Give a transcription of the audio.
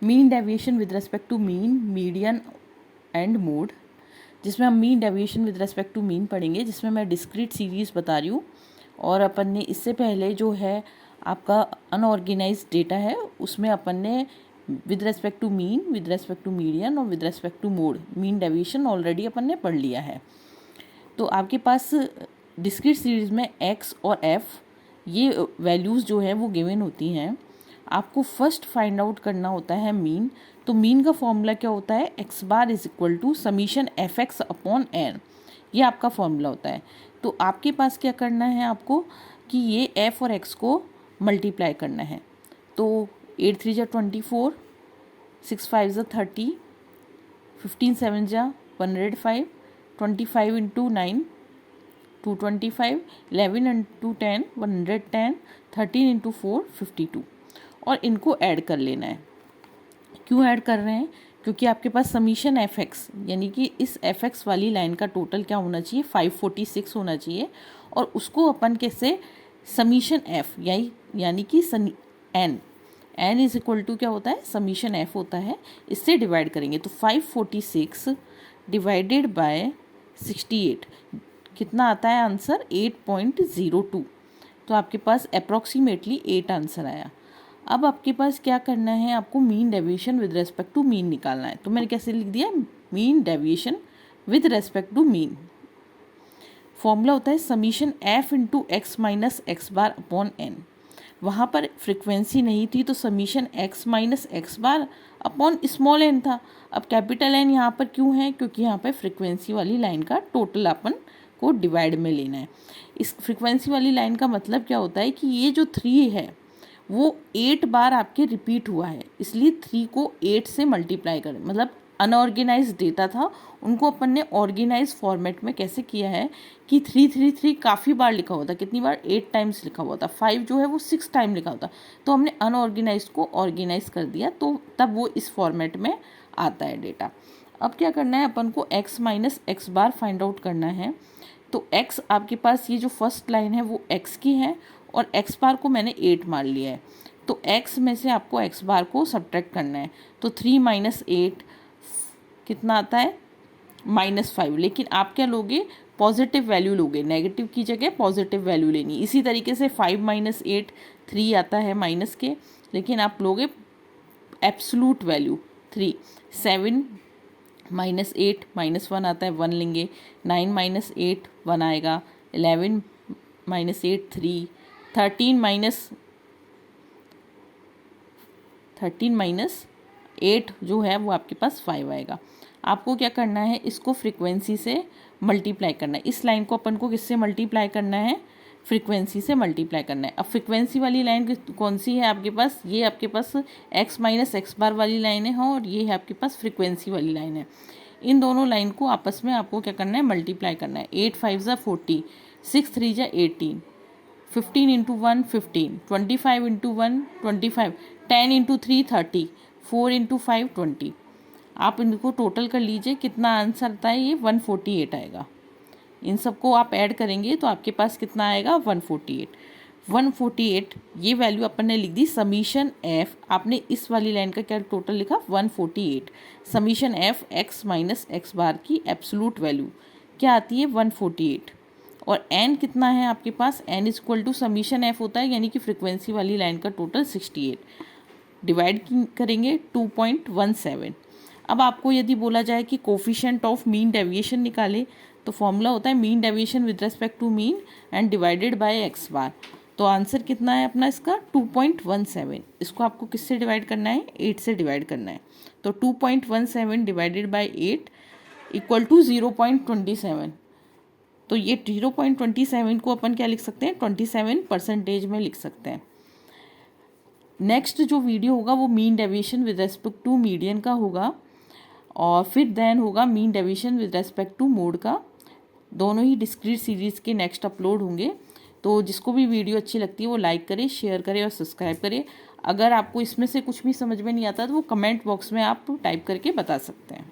Mean deviation with respect to mean, median and mode, जिसमें हम mean deviation with respect to mean पढ़ेंगे, जिसमें मैं डिस्क्रीट सीरीज़ बता रही हूँ। और अपन ने इससे पहले जो है आपका अनऑर्गेनाइज्ड डेटा है उसमें अपन ने with respect to mean, with respect to median और with respect to mode mean deviation already अपन ने पढ़ लिया है। तो आपके पास डिस्क्रीट सीरीज में x और f ये वैल्यूज़ जो है वो गिवन होती हैं। आपको फर्स्ट फाइंड आउट करना होता है मीन। तो मीन का फॉर्मूला क्या होता है, x bar is equal to summation f x upon n, ये आपका फॉर्मूला होता है। तो आपके पास क्या करना है आपको कि ये f और x को मल्टीप्लाई करना है। तो 8 3 जा 24, 6 5 जा 30, 15 7 जा 105, 25 इंटू 9 225, 11 इंटू 10 110, 13 इंटू 4 52, और इनको ऐड कर लेना है। क्यों ऐड कर रहे हैं, क्योंकि आपके पास समीशन एफ एक्स यानी कि इस एफ एक्स वाली लाइन का टोटल क्या होना चाहिए, 546 होना चाहिए। और उसको अपन कैसे समीशन एफ यानी कि एन इज इक्वल टू क्या होता है, समीशन एफ होता है, इससे डिवाइड करेंगे। तो 546 डिवाइडेड बाय 68 कितना आता है आंसर, 8.02। तो आपके पास अप्रॉक्सीमेटली 8 आंसर आया। अब आपके पास क्या करना है, आपको mean deviation with respect to mean निकालना है। तो मैंने कैसे लिख दिया, mean deviation with respect to mean. Formula होता है summation f into x minus x bar upon n. वहाँ पर फ्रिक्वेंसी नहीं थी तो summation x minus x bar upon small n था। अब कैपिटल एन यहाँ पर क्यों है, क्योंकि यहाँ पर फ्रिक्वेंसी वाली लाइन का टोटल अपन को डिवाइड में लेना है। इस फ्रिक्वेंसी वाली लाइन का मतलब क्या होता है कि ये जो 3 है वो 8 बार आपके रिपीट हुआ है, इसलिए 3 को 8 से मल्टीप्लाई करें। मतलब अनऑर्गेनाइज डेटा था, उनको अपन ने ऑर्गेनाइज फॉर्मेट में कैसे किया है कि 333 काफ़ी बार लिखा हुआ था, कितनी बार, 8 टाइम्स लिखा हुआ था। 5 जो है वो 6 टाइम लिखा होता, तो हमने अनऑर्गेनाइज को ऑर्गेनाइज कर दिया, तो तब वो इस फॉर्मेट में आता है डेटा। अब क्या करना है अपन को, x माइनस एक्स बार फाइंड आउट करना है। तो x आपके पास ये जो फर्स्ट लाइन है वो x की है और x बार को मैंने 8 मान लिया है। तो x में से आपको x बार को सब्ट्रैक्ट करना है। तो 3 माइनस 8 कितना आता है, -5। लेकिन आप क्या लोगे, पॉजिटिव वैल्यू लोगे, नेगेटिव की जगह पॉजिटिव वैल्यू लेनी। इसी तरीके से 5 माइनस 8 3 आता है माइनस के, लेकिन आप लोगे एब्सोलूट वैल्यू 3। 7 माइनस 8 -1 आता है, 1 लेंगे। 9 माइनस 8 1 आएगा। 11 माइनस 8 3। 13 माइनस 8 जो है वो आपके पास 5 आएगा। आपको क्या करना है, इसको फ्रीक्वेंसी से मल्टीप्लाई करना है। इस लाइन को अपन को किससे मल्टीप्लाई करना है, फ्रीक्वेंसी से मल्टीप्लाई करना है। अब फ्रीक्वेंसी वाली लाइन कौन सी है आपके पास, ये आपके पास x माइनस एक्स बार वाली लाइन है, और ये है आपके पास फ्रीक्वेंसी वाली लाइन है। इन दोनों लाइन को आपस में आपको क्या करना है, मल्टीप्लाई करना है। 8 5 जा 40, 6 3 जा 18, 15 इंटू 1 15, 25 इंटू 1 25, 10 इंटू 3 30, 4 इंटू 5 20। आप इनको टोटल कर लीजिए, कितना आंसर आता है, ये 148 आएगा। इन सबको आप ऐड करेंगे तो आपके पास कितना आएगा, 148। ये वैल्यू अपन ने लिख दी समीशन एफ। आपने इस वाली लाइन का क्या टोटल लिखा, 148। Summation f x minus x bar की एब्सोलूट वैल्यू क्या आती है, 148। और एन कितना है आपके पास, n is equal to summation f होता है यानी कि फ्रिक्वेंसी वाली लाइन का टोटल 68। डिवाइड करेंगे 2.17। अब आपको यदि बोला जाए कि कोफिशिएंट ऑफ मीन डेविएशन निकाले, तो फॉर्मूला होता है mean deviation with respect to mean and divided by x bar. तो आंसर कितना है अपना इसका, 2.17। इसको आपको किससे डिवाइड करना है, 8 से डिवाइड करना है। तो 2.17 डिवाइडेड बाय 8 इक्वल टू 0.27। तो ये 0.27 को अपन क्या लिख सकते हैं, 27% में लिख सकते हैं। नेक्स्ट जो वीडियो होगा वो mean deviation with respect to median का होगा, और फिर देन होगा mean deviation with respect to mode का। दोनों ही डिस्क्रीट सीरीज़ के नेक्स्ट अपलोड होंगे। तो जिसको भी वीडियो अच्छी लगती है वो लाइक करे, शेयर करे और सब्सक्राइब करे। अगर आपको इसमें से कुछ भी समझ में नहीं आता तो वो कमेंट बॉक्स में आप टाइप करके बता सकते हैं।